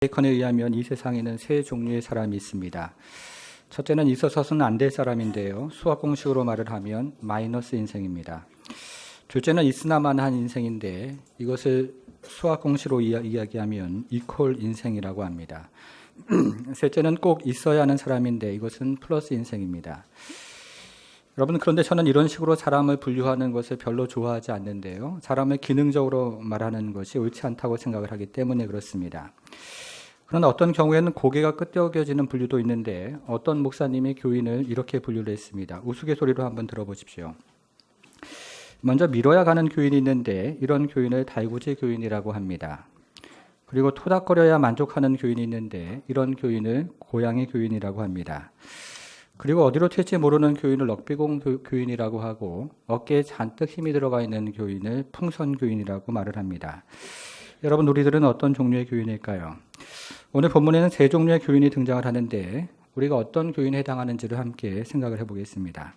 베이컨에 의하면 이 세상에는 세 종류의 사람이 있습니다. 첫째는 있어서는 안 될 사람인데요. 수학 공식으로 말을 하면 마이너스 인생입니다. 둘째는 있으나마나한 인생인데 이것을 수학 공식으로 이야기하면 이퀄 인생이라고 합니다. 셋째는 꼭 있어야 하는 사람인데 이것은 플러스 인생입니다. 여러분, 그런데 저는 이런 식으로 사람을 분류하는 것을 별로 좋아하지 않는데요. 사람을 기능적으로 말하는 것이 옳지 않다고 생각을 하기 때문에 그렇습니다. 그러나 어떤 경우에는 고개가 끄덕여지는 분류도 있는데 어떤 목사님이 교인을 이렇게 분류를 했습니다. 우스갯소리로 한번 들어보십시오. 먼저 밀어야 가는 교인이 있는데 이런 교인을 달구지 교인이라고 합니다. 그리고 토닥거려야 만족하는 교인이 있는데 이런 교인을 고양이 교인이라고 합니다. 그리고 어디로 튈지 모르는 교인을 럭비공 교인이라고 하고 어깨에 잔뜩 힘이 들어가 있는 교인을 풍선 교인이라고 말을 합니다. 여러분, 우리들은 어떤 종류의 교인일까요? 오늘 본문에는 세 종류의 교인이 등장을 하는데 우리가 어떤 교인에 해당하는지를 함께 생각을 해보겠습니다.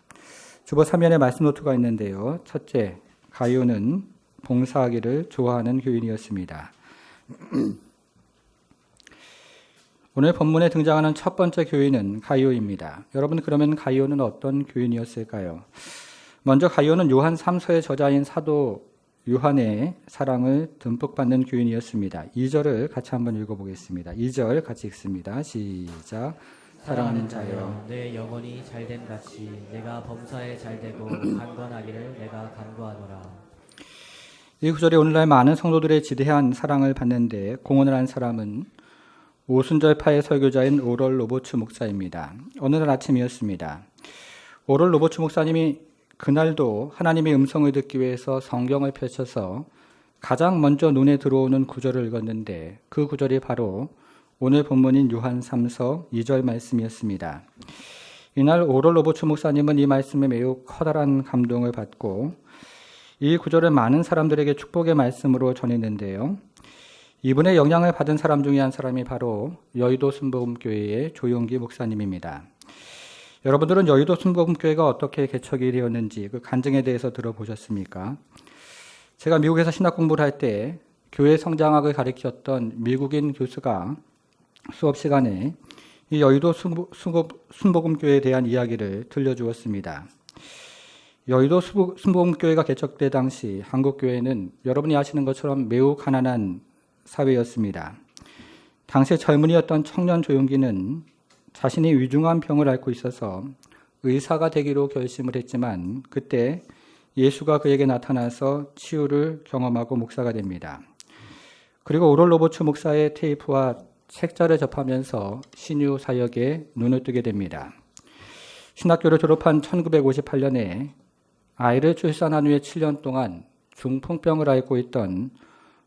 주보 3면에 말씀 노트가 있는데요. 첫째, 가룟은 봉사하기를 좋아하는 교인이었습니다. 오늘 본문에 등장하는 첫 번째 교인은 가룟입니다. 여러분, 그러면 가룟은 어떤 교인이었을까요? 먼저 가룟은 요한 3서의 저자인 사도 요한의 사랑을 듬뿍 받는 교인이었습니다. 2절을 같이 한번 읽어보겠습니다. 2절 같이 읽습니다. 시작. 사랑하는 자여, 내 영혼이 잘됨 같이 내가 범사에 잘되고 강건하기를 내가 간구하노라. 이 구절이 오늘날 많은 성도들의 지대한 사랑을 받는데 공헌을 한 사람은 오순절파의 설교자인 오럴 로버츠 목사입니다. 어느 날 아침이었습니다. 오럴 로버츠 목사님이 그날도 하나님의 음성을 듣기 위해서 성경을 펼쳐서 가장 먼저 눈에 들어오는 구절을 읽었는데 그 구절이 바로 오늘 본문인 요한 3서 2절 말씀이었습니다. 이날 오럴 로버츠 목사님은 이 말씀에 매우 커다란 감동을 받고 이 구절을 많은 사람들에게 축복의 말씀으로 전했는데요. 이분의 영향을 받은 사람 중에 한 사람이 바로 여의도 순복음교회의 조용기 목사님입니다. 여러분들은 여의도 순복음교회가 어떻게 개척이 되었는지 그 간증에 대해서 들어보셨습니까? 제가 미국에서 신학 공부를 할 때 교회 성장학을 가르쳤던 미국인 교수가 수업 시간에 이 여의도 순복음교회에 대한 이야기를 들려주었습니다. 여의도 순복음교회가 개척될 당시 한국교회는 여러분이 아시는 것처럼 매우 가난한 사회였습니다. 당시 젊은이였던 청년 조용기는 자신이 위중한 병을 앓고 있어서 의사가 되기로 결심을 했지만 그때 예수가 그에게 나타나서 치유를 경험하고 목사가 됩니다. 그리고 오럴 로버츠 목사의 테이프와 책자를 접하면서 신유 사역에 눈을 뜨게 됩니다. 신학교를 졸업한 1958년에 아이를 출산한 후에 7년 동안 중풍병을 앓고 있던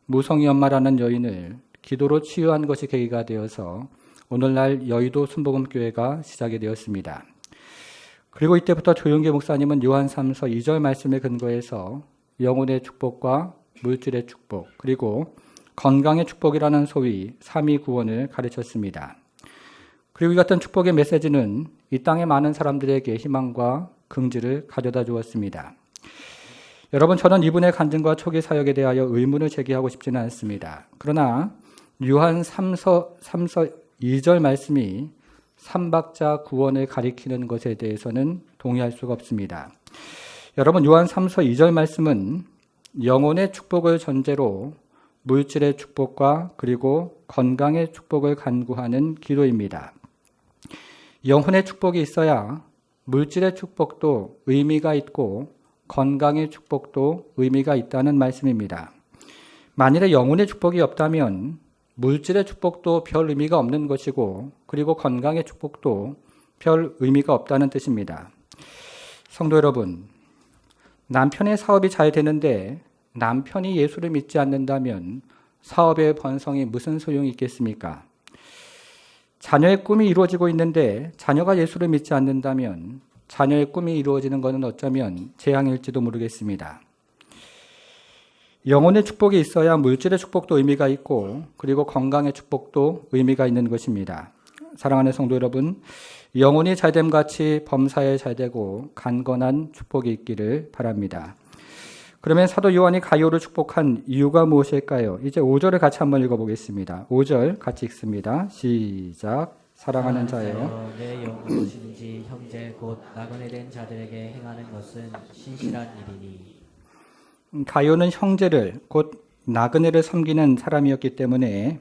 무성이 엄마라는 여인을 기도로 치유한 것이 계기가 되어서 오늘날 여의도 순복음교회가 시작이 되었습니다. 그리고 이때부터 조용기 목사님은 요한 3서 2절 말씀에 근거해서 영혼의 축복과 물질의 축복 그리고 건강의 축복이라는 소위 삼위 구원을 가르쳤습니다. 그리고 이 같은 축복의 메시지는 이 땅의 많은 사람들에게 희망과 긍지를 가져다 주었습니다. 여러분, 저는 이분의 간증과 초기 사역에 대하여 의문을 제기하고 싶지는 않습니다. 그러나 요한 3서 2절 말씀이 삼박자 구원을 가리키는 것에 대해서는 동의할 수가 없습니다. 여러분, 요한 3서 2절 말씀은 영혼의 축복을 전제로 물질의 축복과 그리고 건강의 축복을 간구하는 기도입니다. 영혼의 축복이 있어야 물질의 축복도 의미가 있고 건강의 축복도 의미가 있다는 말씀입니다. 만일에 영혼의 축복이 없다면 물질의 축복도 별 의미가 없는 것이고 그리고 건강의 축복도 별 의미가 없다는 뜻입니다. 성도 여러분, 남편의 사업이 잘 되는데 남편이 예수를 믿지 않는다면 사업의 번성이 무슨 소용이 있겠습니까? 자녀의 꿈이 이루어지고 있는데 자녀가 예수를 믿지 않는다면 자녀의 꿈이 이루어지는 것은 어쩌면 재앙일지도 모르겠습니다. 영혼의 축복이 있어야 물질의 축복도 의미가 있고 그리고 건강의 축복도 의미가 있는 것입니다. 사랑하는 성도 여러분, 영혼이 잘됨같이 범사에 잘되고 간건한 축복이 있기를 바랍니다. 그러면 사도 요한이 가룟을 축복한 이유가 무엇일까요? 이제 5절을 같이 한번 읽어보겠습니다. 5절 같이 읽습니다. 시작. 사랑하는 자여, 내 영으로 신지 형제 곧 나그네 된 자들에게 행하는 것은 신실한 일이니. 가룟은 형제를 곧 나그네를 섬기는 사람이었기 때문에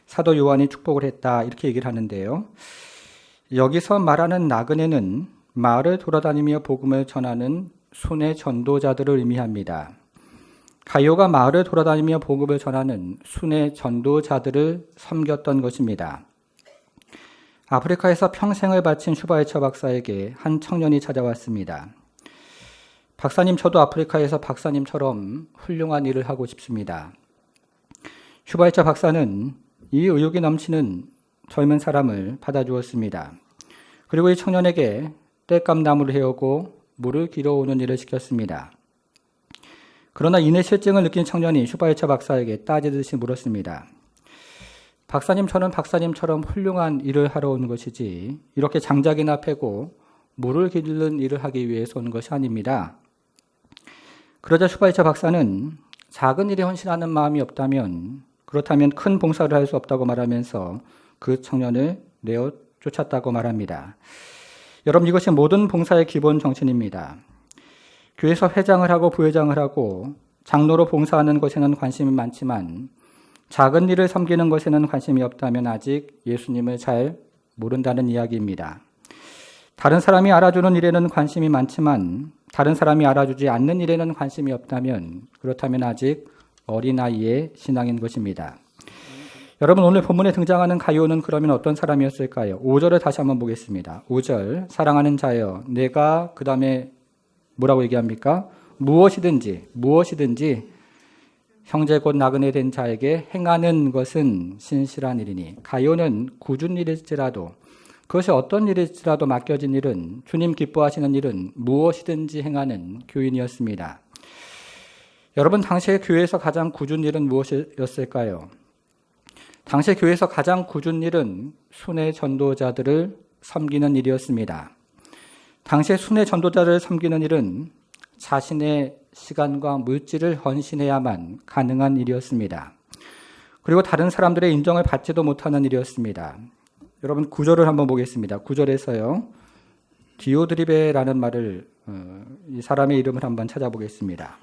사도 요한이 축복을 했다 이렇게 얘기를 하는데요. 여기서 말하는 나그네는 마을을 돌아다니며 복음을 전하는 순회 전도자들을 의미합니다. 가룟가 마을을 돌아다니며 복음을 전하는 순회 전도자들을 섬겼던 것입니다. 아프리카에서 평생을 바친 슈바이처 박사에게 한 청년이 찾아왔습니다. 박사님, 저도 아프리카에서 박사님처럼 훌륭한 일을 하고 싶습니다. 슈바이처 박사는 이 의욕이 넘치는 젊은 사람을 받아주었습니다. 그리고 이 청년에게 땔감 나무를 헤우고 물을 길어오는 일을 시켰습니다. 그러나 이내 실증을 느낀 청년이 슈바이처 박사에게 따지듯이 물었습니다. 박사님, 저는 박사님처럼 훌륭한 일을 하러 온 것이지 이렇게 장작이나 패고 물을 기르는 일을 하기 위해서 온 것이 아닙니다. 그러자 슈바이처 박사는 작은 일에 헌신하는 마음이 없다면, 그렇다면 큰 봉사를 할 수 없다고 말하면서 그 청년을 내어 쫓았다고 말합니다. 여러분, 이것이 모든 봉사의 기본 정신입니다. 교회에서 회장을 하고 부회장을 하고 장로로 봉사하는 것에는 관심이 많지만 작은 일을 섬기는 것에는 관심이 없다면 아직 예수님을 잘 모른다는 이야기입니다. 다른 사람이 알아주는 일에는 관심이 많지만 다른 사람이 알아주지 않는 일에는 관심이 없다면 그렇다면 아직 어린아이의 신앙인 것입니다. 여러분, 오늘 본문에 등장하는 가룟은 그러면 어떤 사람이었을까요? 5절을 다시 한번 보겠습니다. 5절, 사랑하는 자여, 내가 그 다음에 뭐라고 얘기합니까? 무엇이든지 형제 곧 나그네 된 자에게 행하는 것은 신실한 일이니. 가룟은 굳은 일일지라도, 그것이 어떤 일일지라도 맡겨진 일은, 주님 기뻐하시는 일은 무엇이든지 행하는 교인이었습니다. 여러분, 당시에 교회에서 가장 굳은 일은 무엇이었을까요? 당시 교회에서 가장 굳은 일은 순회 전도자들을 섬기는 일이었습니다. 당시에 순회 전도자를 섬기는 일은 자신의 시간과 물질을 헌신해야만 가능한 일이었습니다. 그리고 다른 사람들의 인정을 받지도 못하는 일이었습니다. 여러분, 9절을 한번 보겠습니다. 9절에서요. 디오드리베라는 말을, 이 사람의 이름을 한번 찾아보겠습니다.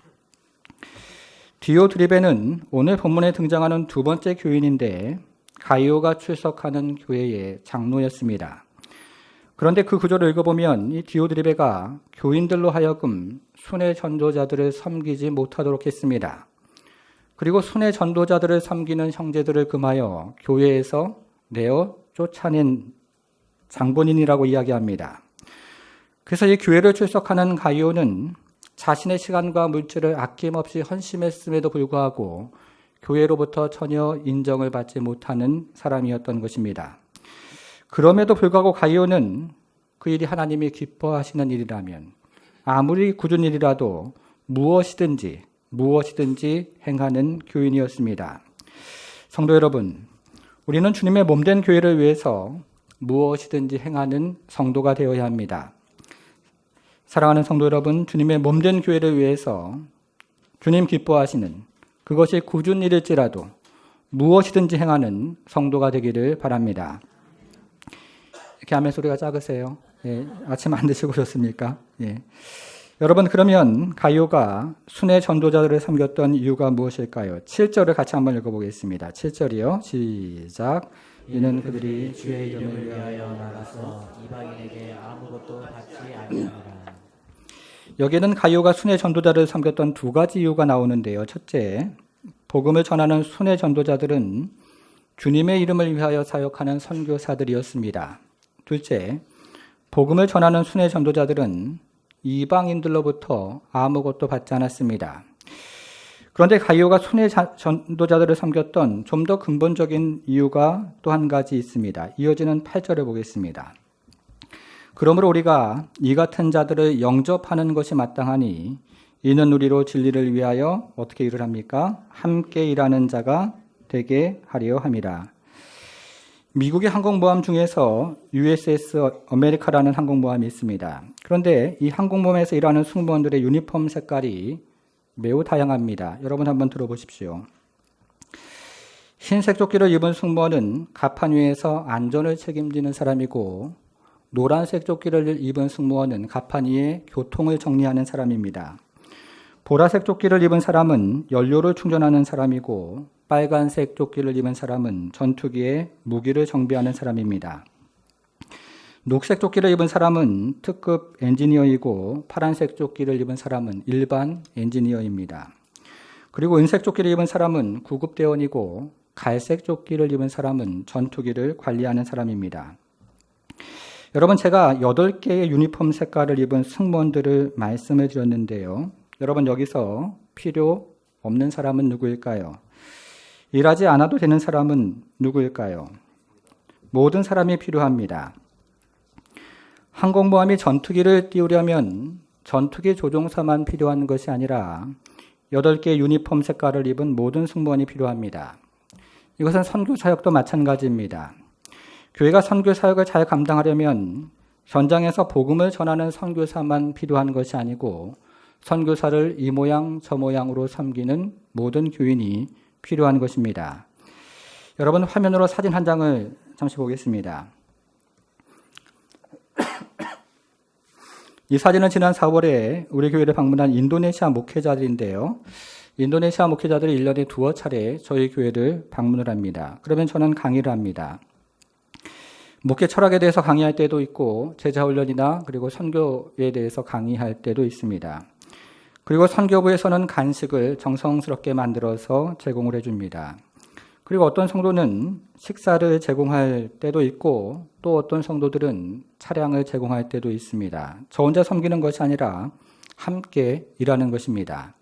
디오드리베는 오늘 본문에 등장하는 두 번째 교인인데 가룟가 출석하는 교회의 장로였습니다. 그런데 그 구절을 읽어보면 이 디오드리베가 교인들로 하여금 순회 전도자들을 섬기지 못하도록 했습니다. 그리고 순회 전도자들을 섬기는 형제들을 금하여 교회에서 내어 쫓아낸 장본인이라고 이야기합니다. 그래서 이 교회를 출석하는 가룟은 자신의 시간과 물질을 아낌없이 헌신했음에도 불구하고 교회로부터 전혀 인정을 받지 못하는 사람이었던 것입니다. 그럼에도 불구하고 가룟은 그 일이 하나님이 기뻐하시는 일이라면 아무리 굳은 일이라도 무엇이든지 행하는 교인이었습니다. 성도 여러분, 우리는 주님의 몸된 교회를 위해서 무엇이든지 행하는 성도가 되어야 합니다. 사랑하는 성도 여러분, 주님의 몸된 교회를 위해서 주님 기뻐하시는 그것이 굳은 일일지라도 무엇이든지 행하는 성도가 되기를 바랍니다. 이렇게 하면 소리가 작으세요? 예, 아침 안 드시고 오셨습니까? 예. 여러분, 그러면 가룟가 순회 전도자들을 섬겼던 이유가 무엇일까요? 7절을 같이 한번 읽어보겠습니다. 7절이요. 시작. 이는 그들이 주의 이름을 위하여 나가서 이방인에게 아무것도 받지 아니하니라. 여기에는 가룟가 순회 전도자를 섬겼던 두 가지 이유가 나오는데요. 첫째, 복음을 전하는 순회 전도자들은 주님의 이름을 위하여 사역하는 선교사들이었습니다. 둘째, 복음을 전하는 순회 전도자들은 이방인들로부터 아무것도 받지 않았습니다. 그런데 가룟가 순회 전도자들을 섬겼던 좀 더 근본적인 이유가 또 한 가지 있습니다. 이어지는 8절을 보겠습니다. 그러므로 우리가 이 같은 자들을 영접하는 것이 마땅하니 이는 우리로 진리를 위하여 어떻게 일을 합니까? 함께 일하는 자가 되게 하려 함이라. 미국의 항공모함 중에서 USS 아메리카라는 항공모함이 있습니다. 그런데 이 항공모함에서 일하는 승무원들의 유니폼 색깔이 매우 다양합니다. 여러분 한번 들어보십시오. 흰색 조끼를 입은 승무원은 갑판 위에서 안전을 책임지는 사람이고, 노란색 조끼를 입은 승무원은 갑판 위에 교통을 정리하는 사람입니다. 보라색 조끼를 입은 사람은 연료를 충전하는 사람이고, 빨간색 조끼를 입은 사람은 전투기에 무기를 정비하는 사람입니다. 녹색 조끼를 입은 사람은 특급 엔지니어이고, 파란색 조끼를 입은 사람은 일반 엔지니어입니다. 그리고 은색 조끼를 입은 사람은 구급대원이고, 갈색 조끼를 입은 사람은 전투기를 관리하는 사람입니다. 여러분, 제가 8개의 유니폼 색깔을 입은 승무원들을 말씀을 드렸는데요. 여러분, 여기서 필요 없는 사람은 누구일까요? 일하지 않아도 되는 사람은 누구일까요? 모든 사람이 필요합니다. 항공모함이 전투기를 띄우려면 전투기 조종사만 필요한 것이 아니라 8개의 유니폼 색깔을 입은 모든 승무원이 필요합니다. 이것은 선교 사역도 마찬가지입니다. 교회가 선교 사역을 잘 감당하려면 현장에서 복음을 전하는 선교사만 필요한 것이 아니고 선교사를 이 모양 저 모양으로 섬기는 모든 교인이 필요한 것입니다. 여러분, 화면으로 사진 한 장을 잠시 보겠습니다. 이 사진은 지난 4월에 우리 교회를 방문한 인도네시아 목회자들인데요. 인도네시아 목회자들이 1년에 2차례 저희 교회를 방문을 합니다. 그러면 저는 강의를 합니다. 목회 철학에 대해서 강의할 때도 있고 제자훈련이나 그리고 선교에 대해서 강의할 때도 있습니다. 그리고 선교부에서는 간식을 정성스럽게 만들어서 제공을 해줍니다. 그리고 어떤 성도는 식사를 제공할 때도 있고 또 어떤 성도들은 차량을 제공할 때도 있습니다. 저 혼자 섬기는 것이 아니라 함께 일하는 것입니다.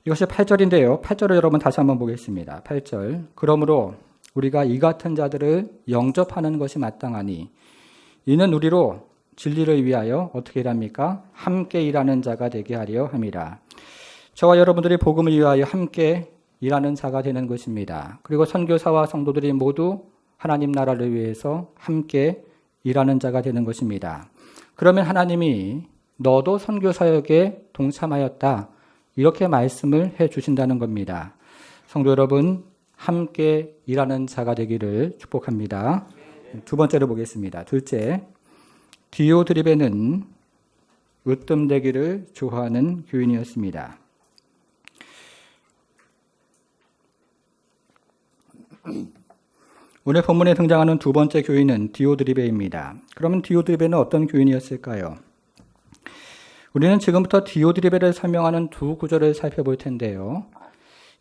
이것이 8절인데요. 8절을 여러분 다시 한번 보겠습니다. 8절. 그러므로 우리가 이 같은 자들을 영접하는 것이 마땅하니 이는 우리로 진리를 위하여 어떻게 일합니까? 함께 일하는 자가 되게 하려 함이라. 저와 여러분들이 복음을 위하여 함께 일하는 자가 되는 것입니다. 그리고 선교사와 성도들이 모두 하나님 나라를 위해서 함께 일하는 자가 되는 것입니다. 그러면 하나님이 너도 선교사역에 동참하였다. 이렇게 말씀을 해 주신다는 겁니다. 성도 여러분, 함께 일하는 자가 되기를 축복합니다. 두 번째로 보겠습니다. 둘째, 디오드립에는 으뜸되기를 좋아하는 교인이었습니다. 오늘 본문에 등장하는 두 번째 교인은 디오드리베입니다. 그러면 디오드리베는 어떤 교인이었을까요? 우리는 지금부터 디오드리베를 설명하는 두 구절을 살펴볼 텐데요.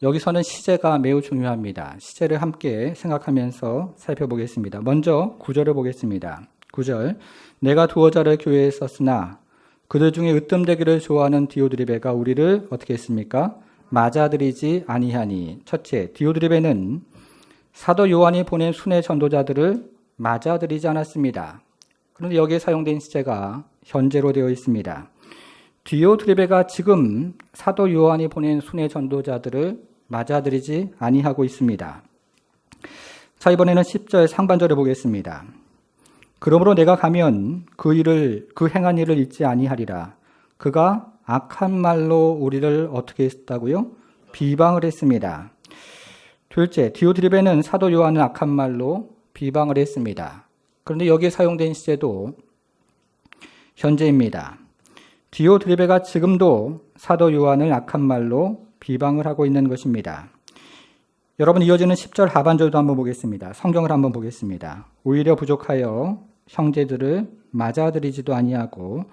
여기서는 시제가 매우 중요합니다. 시제를 함께 생각하면서 살펴보겠습니다. 먼저 9절을 보겠습니다. 9절. 내가 두어 자를 교회에 썼으나 그들 중에 으뜸되기를 좋아하는 디오드리베가 우리를 어떻게 했습니까? 맞아들이지 아니하니. 첫째, 디오드리베는 사도 요한이 보낸 순회 전도자들을 맞아들이지 않았습니다. 그런데 여기에 사용된 시제가 현재로 되어 있습니다. 디오드리베가 지금 사도 요한이 보낸 순회 전도자들을 맞아들이지 아니하고 있습니다. 자, 이번에는 10절 상반절을 보겠습니다. 그러므로 내가 가면 그 행한 일을 잊지 아니하리라. 그가 악한 말로 우리를 어떻게 했다고요? 비방을 했습니다. 둘째, 디오드리베는 사도 요한을 악한 말로 비방을 했습니다. 그런데 여기에 사용된 시제도 현재입니다. 디오드리베가 지금도 사도 요한을 악한 말로 비방을 하고 있는 것입니다. 여러분, 이어지는 10절 하반절도 한번 보겠습니다. 성경을 한번 보겠습니다. 오히려 부족하여 형제들을 맞아들이지도 아니하고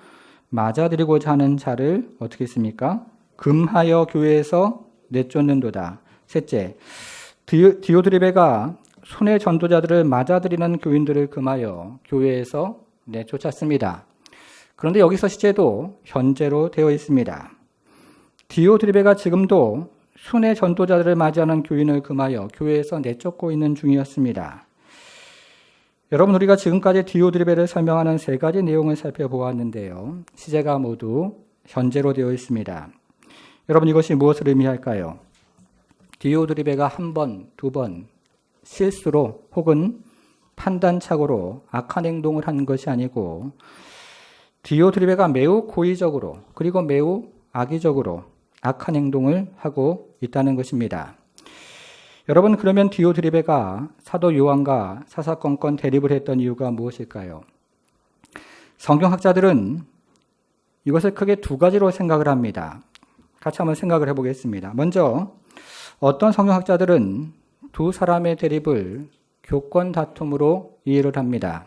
맞아들이고자 하는 자를 어떻게 했습니까? 금하여 교회에서 내쫓는도다. 셋째, 디오드리베가 순회 전도자들을 맞아들이는 교인들을 금하여 교회에서 내쫓았습니다. 그런데 여기서 시제도 현재로 되어 있습니다. 디오드리베가 지금도 순회 전도자들을 맞이하는 교인을 금하여 교회에서 내쫓고 있는 중이었습니다. 여러분, 우리가 지금까지 디오드리베를 설명하는 세 가지 내용을 살펴보았는데요. 시제가 모두 현재로 되어 있습니다. 여러분, 이것이 무엇을 의미할까요? 디오드리베가 한 번, 두 번 실수로 혹은 판단착오로 악한 행동을 한 것이 아니고 디오드리베가 매우 고의적으로 그리고 매우 악의적으로 악한 행동을 하고 있다는 것입니다. 여러분, 그러면 디오드리베가 사도 요한과 사사건건 대립을 했던 이유가 무엇일까요? 성경학자들은 이것을 크게 두 가지로 생각을 합니다. 같이 한번 생각을 해보겠습니다. 먼저 어떤 성경학자들은 두 사람의 대립을 교권 다툼으로 이해를 합니다.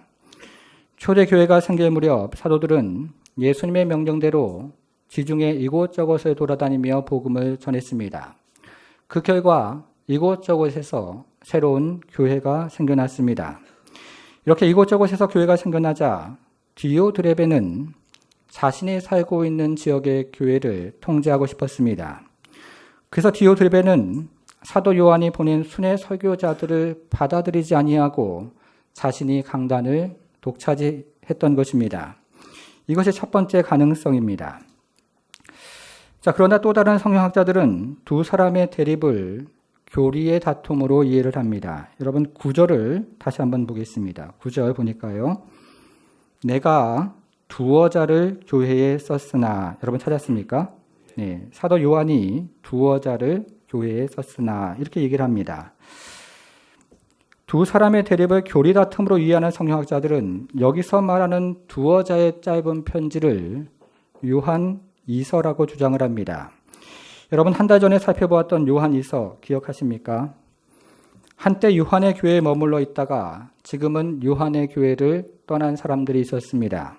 초대교회가 생길 무렵 사도들은 예수님의 명령대로 지중해 이곳저곳을 돌아다니며 복음을 전했습니다. 그 결과 이곳저곳에서 새로운 교회가 생겨났습니다. 이렇게 이곳저곳에서 교회가 생겨나자 디오드레베는 자신이 살고 있는 지역의 교회를 통제하고 싶었습니다. 그래서 디오드레베는 사도 요한이 보낸 순회 설교자들을 받아들이지 아니하고 자신이 강단을 독차지했던 것입니다. 이것이 첫 번째 가능성입니다. 자, 그러나 또 다른 성경학자들은 두 사람의 대립을 교리의 다툼으로 이해를 합니다. 여러분, 9절을 다시 한번 보겠습니다. 9절 보니까요. 내가 두어 자를 교회에 썼으나, 여러분 찾았습니까? 네, 사도 요한이 두어 자를 교회에 썼으나 이렇게 얘기를 합니다. 두 사람의 대립을 교리 다툼으로 이해하는 성경학자들은 여기서 말하는 두어 자의 짧은 편지를 요한 2서라고 주장을 합니다. 여러분, 한 달 전에 살펴보았던 요한 2서 기억하십니까? 한때 요한의 교회에 머물러 있다가 지금은 요한의 교회를 떠난 사람들이 있었습니다.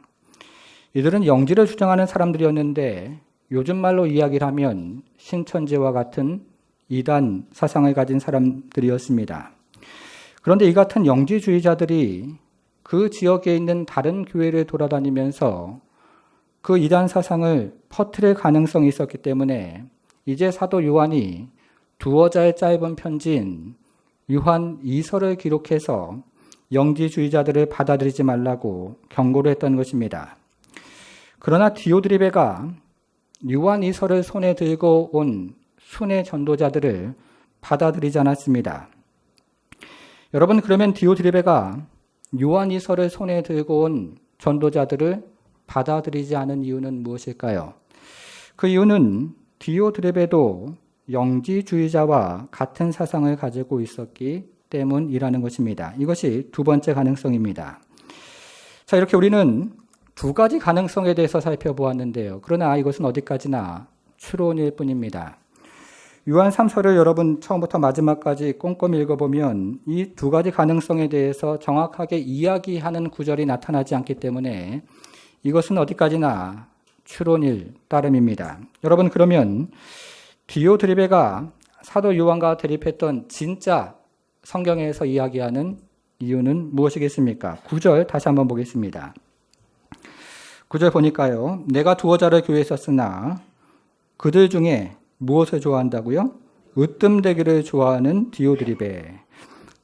이들은 영지를 주장하는 사람들이었는데 요즘 말로 이야기를 하면 신천지와 같은 이단 사상을 가진 사람들이었습니다. 그런데 이 같은 영지주의자들이 그 지역에 있는 다른 교회를 돌아다니면서 그 이단 사상을 퍼뜨릴 가능성이 있었기 때문에 이제 사도 요한이 두어 자의 짧은 편지인 요한 2서를 기록해서 영지주의자들을 받아들이지 말라고 경고를 했던 것입니다. 그러나 디오드리베가 요한 2서를 손에 들고 온 순회 전도자들을 받아들이지 않았습니다. 여러분, 그러면 디오드리베가 요한 2서를 손에 들고 온 전도자들을 받아들이지 않은 이유는 무엇일까요? 그 이유는 디오드레베도 영지주의자와 같은 사상을 가지고 있었기 때문이라는 것입니다. 이것이 두 번째 가능성입니다. 자, 이렇게 우리는 두 가지 가능성에 대해서 살펴보았는데요. 그러나 이것은 어디까지나 추론일 뿐입니다. 요한 3서를 여러분 처음부터 마지막까지 꼼꼼히 읽어보면 이 두 가지 가능성에 대해서 정확하게 이야기하는 구절이 나타나지 않기 때문에 이것은 어디까지나 추론일 따름입니다. 여러분, 그러면 디오드리베가 사도 요한과 대립했던 진짜 성경에서 이야기하는 이유는 무엇이겠습니까? 9절 다시 한번 보겠습니다. 9절 보니까요. 내가 두어 자를 교회에 썼으나 그들 중에 무엇을 좋아한다고요? 으뜸되기를 좋아하는 디오드리베.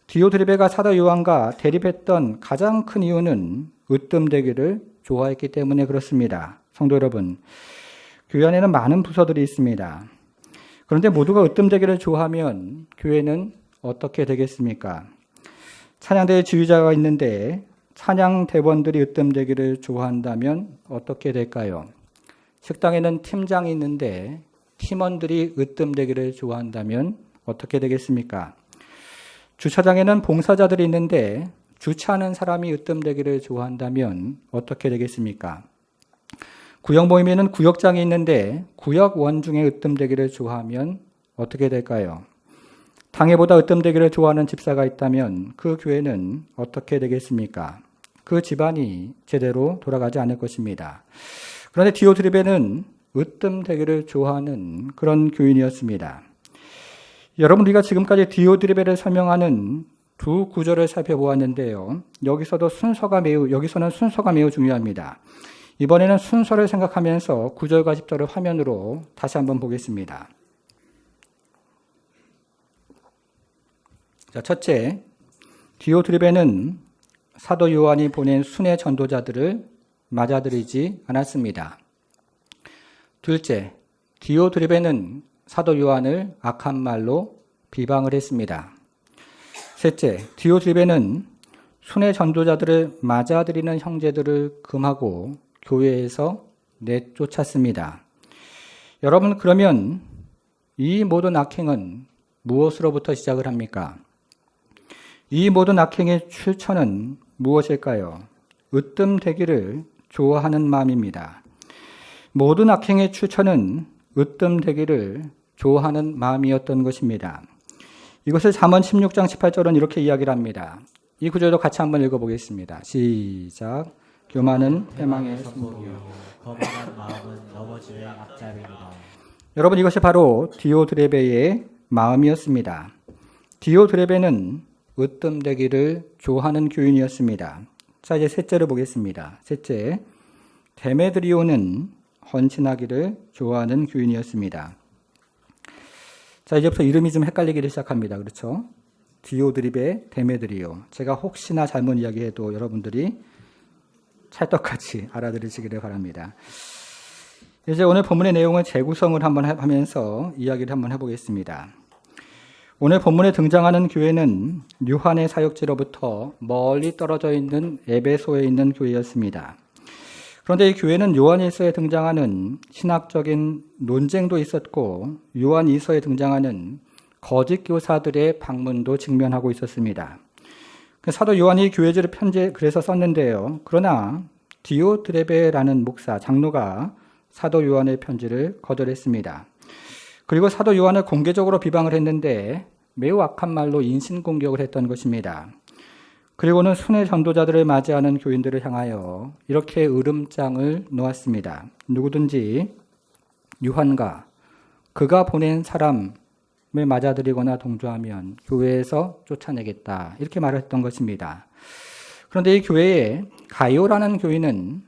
디오드리베가 사도 요한과 대립했던 가장 큰 이유는 으뜸되기를 좋아했기 때문에 그렇습니다. 성도 여러분, 교회 안에는 많은 부서들이 있습니다. 그런데 모두가 으뜸되기를 좋아하면 교회는 어떻게 되겠습니까? 찬양대의 지휘자가 있는데 찬양대원들이 으뜸되기를 좋아한다면 어떻게 될까요? 식당에는 팀장이 있는데 팀원들이 으뜸되기를 좋아한다면 어떻게 되겠습니까? 주차장에는 봉사자들이 있는데 주차하는 사람이 으뜸되기를 좋아한다면 어떻게 되겠습니까? 구역 모임에는 구역장이 있는데 구역원 중에 으뜸되기를 좋아하면 어떻게 될까요? 당회보다 으뜸되기를 좋아하는 집사가 있다면 그 교회는 어떻게 되겠습니까? 그 집안이 제대로 돌아가지 않을 것입니다. 그런데 디오드리베는 으뜸되기를 좋아하는 그런 교인이었습니다. 여러분, 우리가 지금까지 디오드리베를 설명하는 두 구절을 살펴보았는데요. 여기서는 순서가 매우 중요합니다. 이번에는 순서를 생각하면서 9절과 10절을 화면으로 다시 한번 보겠습니다. 자, 첫째, 디오드리베는 사도 요한이 보낸 순회 전도자들을 맞아들이지 않았습니다. 둘째, 디오드리베는 사도 요한을 악한 말로 비방을 했습니다. 셋째, 디오드리베는 순회 전도자들을 맞아들이는 형제들을 금하고 교회에서 내쫓았습니다. 여러분, 그러면 이 모든 악행은 무엇으로부터 시작을 합니까? 이 모든 악행의 출처는 무엇일까요? 으뜸되기를 좋아하는 마음입니다. 모든 악행의 출처는 으뜸되기를 좋아하는 마음이었던 것입니다. 이것을 잠언 16장 18절은 이렇게 이야기를 합니다. 이 구절도 같이 한번 읽어보겠습니다. 시작. 교만은 패망의 성공이요 거만한 마음은 넘어짐의 앞잡이니라. 여러분, 이것이 바로 디오드레베의 마음이었습니다. 디오드레베는 으뜸되기를 좋아하는 교인이었습니다. 자, 이제 셋째를 보겠습니다. 셋째, 데메드리오는 헌신하기를 좋아하는 교인이었습니다. 자, 이제부터 이름이 좀 헷갈리기 시작합니다. 그렇죠? 디오드레베, 데메드리오. 제가 혹시나 잘못 이야기해도 여러분들이 찰떡같이 알아들으시기를 바랍니다. 이제 오늘 본문의 내용은 재구성을 한번 하면서 이야기를 한번 해보겠습니다. 오늘 본문에 등장하는 교회는 요한의 사역지로부터 멀리 떨어져 있는 에베소에 있는 교회였습니다. 그런데 이 교회는 요한 1서에 등장하는 신학적인 논쟁도 있었고 요한 2서에 등장하는 거짓 교사들의 방문도 직면하고 있었습니다. 사도 요한이 교회지를 편지에 그래서 썼는데요. 그러나 디오드레베라는 목사, 장로가 사도 요한의 편지를 거절했습니다. 그리고 사도 요한을 공개적으로 비방을 했는데 매우 악한 말로 인신공격을 했던 것입니다. 그리고는 순회 전도자들을 맞이하는 교인들을 향하여 이렇게 으름장을 놓았습니다. 누구든지 요한과 그가 보낸 사람을 맞아들이거나 동조하면 교회에서 쫓아내겠다. 이렇게 말했던 것입니다. 그런데 이 교회에 가이오라는 교인은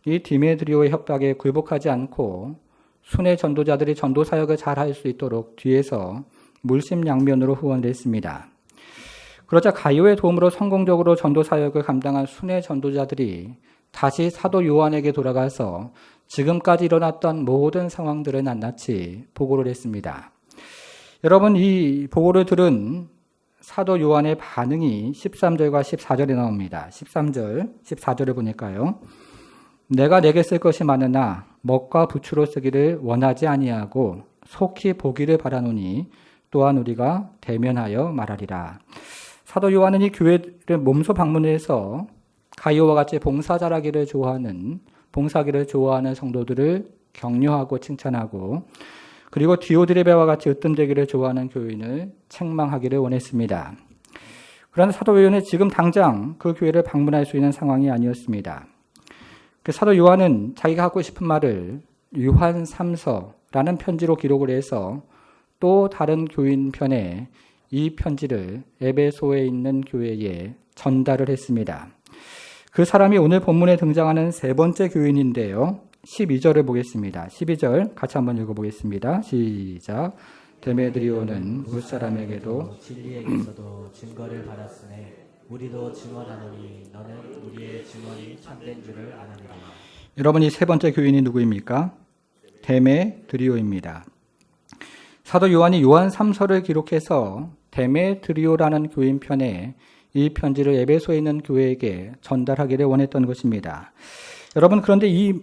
이 디메드리오의 협박에 굴복하지 않고 순회 전도자들이 전도 사역을 잘 할 수 있도록 뒤에서 물심양면으로 후원을 했습니다. 그러자 가이오의 도움으로 성공적으로 전도 사역을 감당한 순회 전도자들이 다시 사도 요한에게 돌아가서 지금까지 일어났던 모든 상황들을 낱낱이 보고를 했습니다. 여러분, 이 보고를 들은 사도 요한의 반응이 13절과 14절에 나옵니다. 13절, 14절을 보니까요. 내가 내게 쓸 것이 많으나 먹과 부추로 쓰기를 원하지 아니하고 속히 보기를 바라노니 또한 우리가 대면하여 말하리라. 사도 요한은 이 교회를 몸소 방문해서 가이오와 같이 봉사 잘하기를 좋아하는, 봉사하기를 좋아하는 성도들을 격려하고 칭찬하고 그리고 디오드레베와 같이 으뜸되기를 좋아하는 교인을 책망하기를 원했습니다. 그러나 사도 요한은 지금 당장 그 교회를 방문할 수 있는 상황이 아니었습니다. 사도 요한은 자기가 하고 싶은 말을 요한 3서라는 편지로 기록을 해서 또 다른 교인 편에 이 편지를 에베소에 있는 교회에 전달을 했습니다. 그 사람이 오늘 본문에 등장하는 세 번째 교인인데요. 12절을 보겠습니다. 12절 같이 한번 읽어보겠습니다. 시작. 데메드리오는 무사람에게도 진리에게서도 증거를 받았으니 우리도 증언하노니 너는 우리의 증언이 참된 줄을 아느니라. 여러분, 이 세 번째 교인이 누구입니까? 데메드리오입니다. 사도 요한이 요한 3서를 기록해서 데메드리오라는 교인 편에 이 편지를 에베소에 있는 교회에게 전달하기를 원했던 것입니다. 여러분, 그런데 이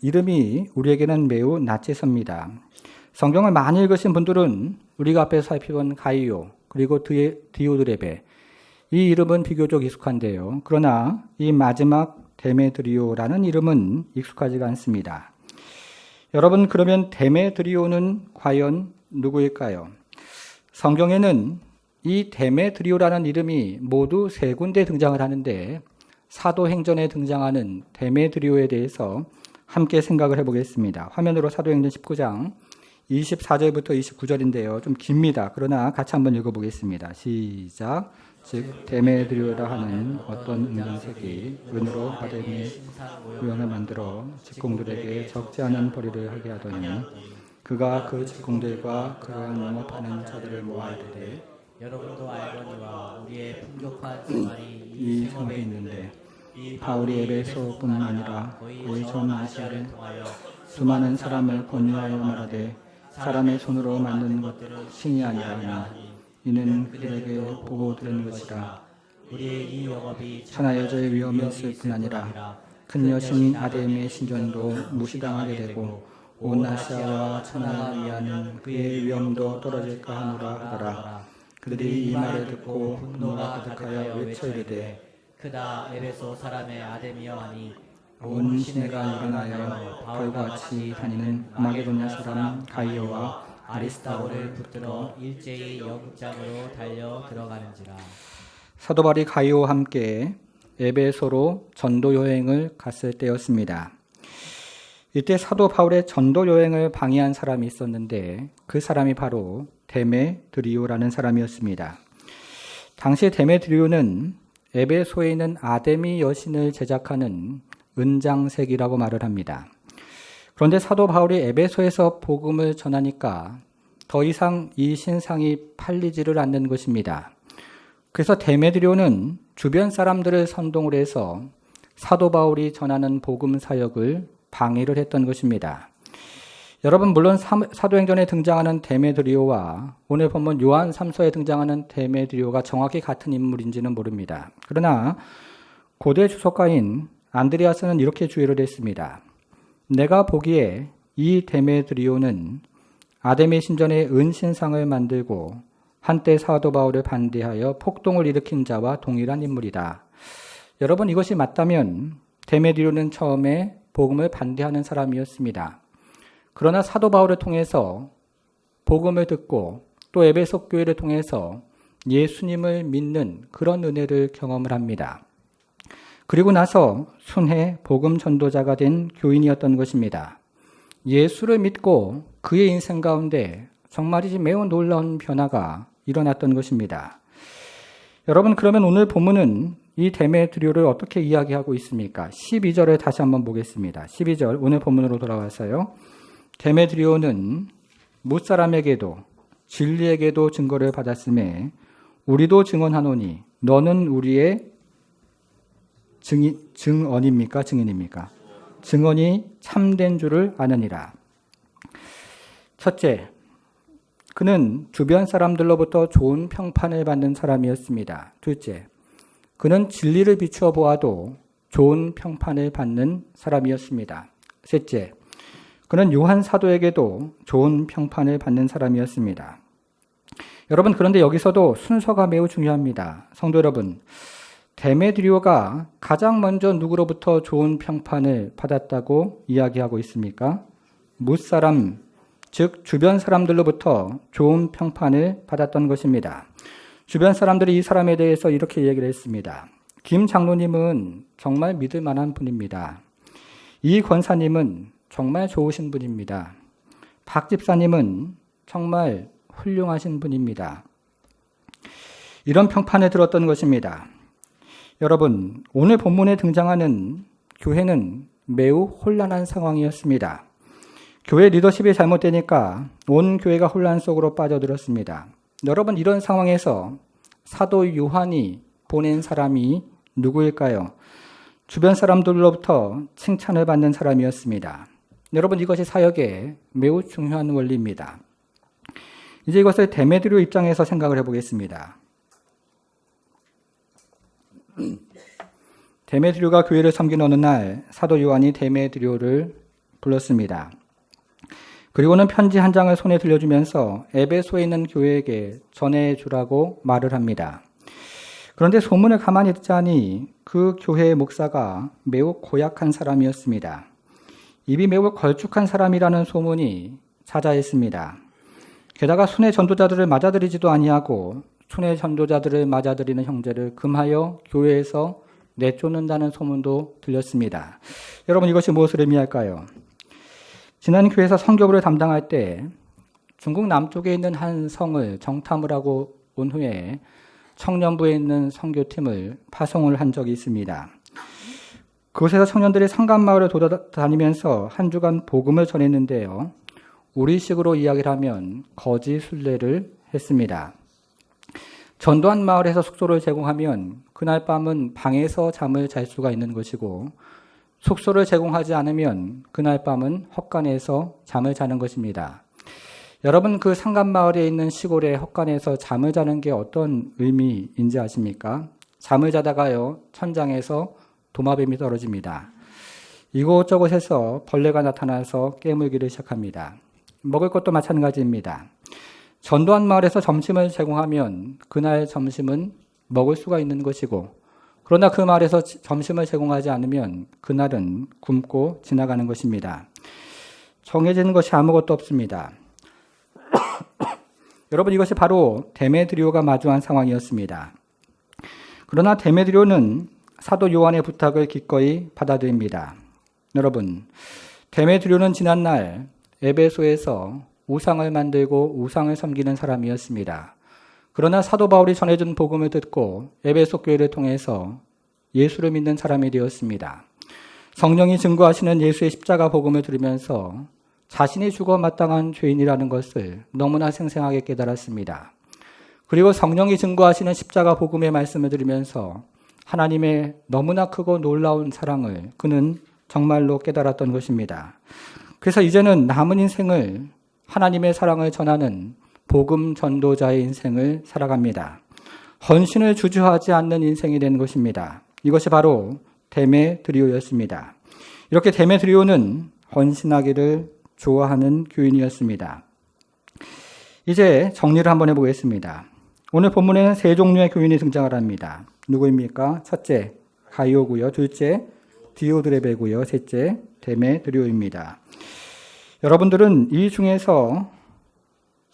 이름이 우리에게는 매우 낯섦습니다. 성경을 많이 읽으신 분들은 우리가 앞에서 살펴본 가이오 그리고 디오드레베 이 이름은 비교적 익숙한데요. 그러나 이 마지막 데메드리오라는 이름은 익숙하지가 않습니다. 여러분, 그러면 데메드리오는 과연 누구일까요? 성경에는 이 데메드리오라는 이름이 모두 세 군데 등장을 하는데 사도행전에 등장하는 데메드리오에 대해서 함께 생각을 해보겠습니다. 화면으로 사도행전 19장 24절부터 29절인데요. 좀 깁니다. 그러나 같이 한번 읽어보겠습니다. 시작. 즉 데메드리오라 하는 어떤 은장색이 은으로 바다의 모양을 만들어 직공들에게 적지 않은 벌이를 하게 하더니 그가 그 직공들과 그러한 영업하는 자들을 모아 이르되 여러분도 알거니와 우리의 풍족한 생활이 이 생업에 있는데 바울이 에베소뿐만 아니라 거의 전 아시아를 통하여 수많은 사람을 권유하여 말하되 사람의 손으로 만든 것들은 신이 아니라 하니 이는 그들에게 보고 들은 것이라. 우리의 이 영업이 천하 여자의 위험이 있을 뿐 아니라 큰 여신 아데미의 신전도 무시당하게 되고 온 아시아와 천하가 위하는 그의 위엄도 떨어질까 하노라 하더라. 그들이 이 말을 듣고 분노가 가득하여 외쳐 이르되 크다 에베소 사람의 아데미여 하니 온 시내가 일어나여 바울과 같이 다니는 마게도냐 사람 가이오와 아리스타고를 붙들어 일제히 영장으로 달려 들어가는지라. 사도 바울이 가이오와 함께 에베소로 전도 여행을 갔을 때였습니다. 이때 사도 바울의 전도 여행을 방해한 사람이 있었는데 그 사람이 바로 데메드리오라는 사람이었습니다. 당시 데메드리오는 에베소에 있는 아데미 여신을 제작하는 은장색이라고 말을 합니다. 그런데 사도 바울이 에베소에서 복음을 전하니까 더 이상 이 신상이 팔리지를 않는 것입니다. 그래서 데메드리오는 주변 사람들을 선동을 해서 사도 바울이 전하는 복음 사역을 방해를 했던 것입니다. 여러분, 물론 사도행전에 등장하는 데메드리오와 오늘 본문 요한 3서에 등장하는 데메드리오가 정확히 같은 인물인지는 모릅니다. 그러나 고대 주석가인 안드레아스는 이렇게 주의를 했습니다. 내가 보기에 이 데메드리오는 아데미 신전의 은신상을 만들고 한때 사도 바울을 반대하여 폭동을 일으킨 자와 동일한 인물이다. 여러분, 이것이 맞다면 데메드리오는 처음에 복음을 반대하는 사람이었습니다. 그러나 사도 바울을 통해서 복음을 듣고 또 에베소 교회를 통해서 예수님을 믿는 그런 은혜를 경험을 합니다. 그리고 나서 순회 복음 전도자가 된 교인이었던 것입니다. 예수를 믿고 그의 인생 가운데 정말이지 매우 놀라운 변화가 일어났던 것입니다. 여러분, 그러면 오늘 본문은 이 데메드리오를 어떻게 이야기하고 있습니까? 12절을 다시 한번 보겠습니다. 12절 오늘 본문으로 돌아와서요. 데메드리오는 무사람에게도 진리에게도 증거를 받았음에 우리도 증언하노니 너는 우리의 증언입니까? 증인입니까? 증언이 참된 줄을 아느니라. 첫째, 그는 주변 사람들로부터 좋은 평판을 받는 사람이었습니다. 둘째, 그는 진리를 비추어 보아도 좋은 평판을 받는 사람이었습니다. 셋째, 그는 요한 사도에게도 좋은 평판을 받는 사람이었습니다. 여러분, 그런데 여기서도 순서가 매우 중요합니다. 성도 여러분, 데메드리오가 가장 먼저 누구로부터 좋은 평판을 받았다고 이야기하고 있습니까? 무사람, 즉 주변 사람들로부터 좋은 평판을 받았던 것입니다. 주변 사람들이 이 사람에 대해서 이렇게 얘기를 했습니다. 김 장로님은 정말 믿을 만한 분입니다. 이 권사님은 정말 좋으신 분입니다. 박 집사님은 정말 훌륭하신 분입니다. 이런 평판을 들었던 것입니다. 여러분, 오늘 본문에 등장하는 교회는 매우 혼란한 상황이었습니다. 교회 리더십이 잘못되니까 온 교회가 혼란 속으로 빠져들었습니다. 여러분, 이런 상황에서 사도 요한이 보낸 사람이 누구일까요? 주변 사람들로부터 칭찬을 받는 사람이었습니다. 여러분, 이것이 사역의 매우 중요한 원리입니다. 이제 이것을 데메드리오 입장에서 생각을 해보겠습니다. 데메드리오가 교회를 섬긴 어느 날 사도 요한이 데메드리오를 불렀습니다. 그리고는 편지 한 장을 손에 들려주면서 에베소에 있는 교회에게 전해주라고 말을 합니다. 그런데 소문을 가만히 듣자니 그 교회의 목사가 매우 고약한 사람이었습니다. 입이 매우 걸쭉한 사람이라는 소문이 자자했습니다. 게다가 순회 전도자들을 맞아들이지도 아니하고 순회 전도자들을 맞아들이는 형제를 금하여 교회에서 내쫓는다는 소문도 들렸습니다. 여러분, 이것이 무엇을 의미할까요? 지난 교회에서 선교부를 담당할 때 중국 남쪽에 있는 한 성을 정탐을 하고 온 후에 청년부에 있는 선교팀을 파송을 한 적이 있습니다. 그곳에서 청년들이 상간마을을 돌아다니면서 한 주간 복음을 전했는데요. 우리식으로 이야기를 하면 거지 순례를 했습니다. 전도한 마을에서 숙소를 제공하면 그날 밤은 방에서 잠을 잘 수가 있는 것이고 숙소를 제공하지 않으면 그날 밤은 헛간에서 잠을 자는 것입니다. 여러분, 그 상간마을에 있는 시골의 헛간에서 잠을 자는 게 어떤 의미인지 아십니까? 잠을 자다가요, 천장에서 도마뱀이 떨어집니다. 이곳저곳에서 벌레가 나타나서 깨물기를 시작합니다. 먹을 것도 마찬가지입니다. 전도한 마을에서 점심을 제공하면 그날 점심은 먹을 수가 있는 것이고, 그러나 그 마을에서 점심을 제공하지 않으면 그날은 굶고 지나가는 것입니다. 정해지는 것이 아무것도 없습니다. 여러분, 이것이 바로 데메드리오가 마주한 상황이었습니다. 그러나 데메드리오는 사도 요한의 부탁을 기꺼이 받아들입니다. 여러분, 데메드리오는 지난날 에베소에서 우상을 만들고 우상을 섬기는 사람이었습니다. 그러나 사도 바울이 전해준 복음을 듣고 에베소 교회를 통해서 예수를 믿는 사람이 되었습니다. 성령이 증거하시는 예수의 십자가 복음을 들으면서 자신이 죽어 마땅한 죄인이라는 것을 너무나 생생하게 깨달았습니다. 그리고 성령이 증거하시는 십자가 복음의 말씀을 들으면서 하나님의 너무나 크고 놀라운 사랑을 그는 정말로 깨달았던 것입니다. 그래서 이제는 남은 인생을 하나님의 사랑을 전하는 복음 전도자의 인생을 살아갑니다. 헌신을 주저하지 않는 인생이 된 것입니다. 이것이 바로 데메드리오였습니다. 이렇게 데메드리오는 헌신하기를 좋아하는 교인이었습니다. 이제 정리를 한번 해보겠습니다. 오늘 본문에는 세 종류의 교인이 등장을 합니다. 누구입니까? 첫째, 가이오고요. 둘째, 디오드레베고요. 셋째, 데메드리오입니다. 여러분들은 이 중에서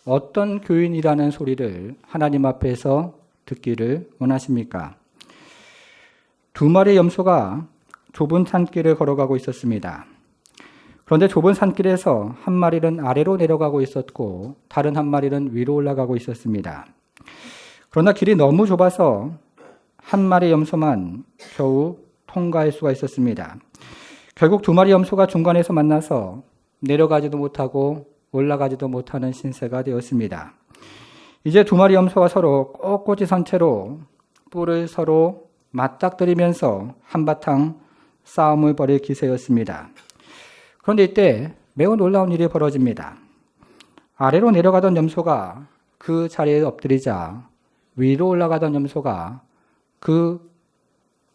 어떤 교인이라는 소리를 하나님 앞에서 듣기를 원하십니까? 두 마리의 염소가 좁은 산길을 걸어가고 있었습니다. 그런데 좁은 산길에서 한 마리는 아래로 내려가고 있었고 다른 한 마리는 위로 올라가고 있었습니다. 그러나 길이 너무 좁아서 한 마리의 염소만 겨우 통과할 수가 있었습니다. 결국 두 마리 염소가 중간에서 만나서 내려가지도 못하고 올라가지도 못하는 신세가 되었습니다. 이제 두 마리 염소가 서로 꼿꼿이 선 채로 뿔을 서로 맞닥뜨리면서 한바탕 싸움을 벌일 기세였습니다. 그런데 이때 매우 놀라운 일이 벌어집니다. 아래로 내려가던 염소가 그 자리에 엎드리자 위로 올라가던 염소가 그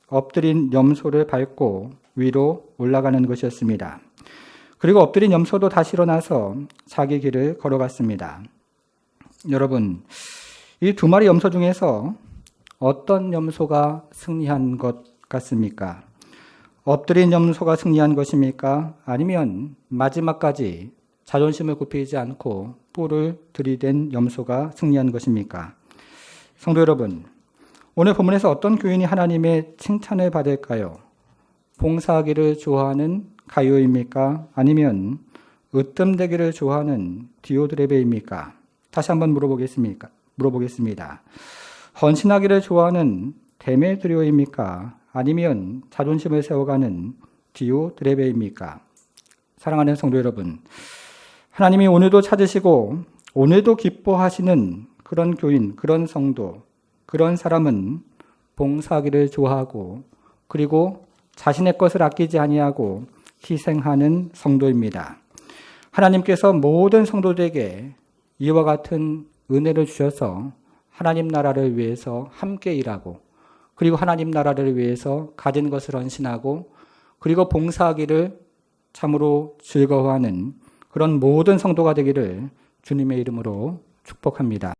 엎드린 염소를 밟고 위로 올라가는 것이었습니다. 그리고 엎드린 염소도 다시 일어나서 자기 길을 걸어갔습니다. 여러분, 이 두 마리 염소 중에서 어떤 염소가 승리한 것 같습니까? 엎드린 염소가 승리한 것입니까? 아니면 마지막까지 자존심을 굽히지 않고 뿔을 들이댄 염소가 승리한 것입니까? 성도 여러분, 오늘 본문에서 어떤 교인이 하나님의 칭찬을 받을까요? 봉사하기를 좋아하는 가이오입니까? 아니면 으뜸되기를 좋아하는 디오드레베입니까? 다시 한번 물어보겠습니다. 헌신하기를 좋아하는 데메드리오입니까? 아니면 자존심을 세워가는 디오드레베입니까? 사랑하는 성도 여러분, 하나님이 오늘도 찾으시고 오늘도 기뻐하시는 그런 교인, 그런 성도, 그런 사람은 봉사하기를 좋아하고 그리고 자신의 것을 아끼지 아니하고 희생하는 성도입니다. 하나님께서 모든 성도들에게 이와 같은 은혜를 주셔서 하나님 나라를 위해서 함께 일하고 그리고 하나님 나라를 위해서 가진 것을 헌신하고 그리고 봉사하기를 참으로 즐거워하는 그런 모든 성도가 되기를 주님의 이름으로 축복합니다.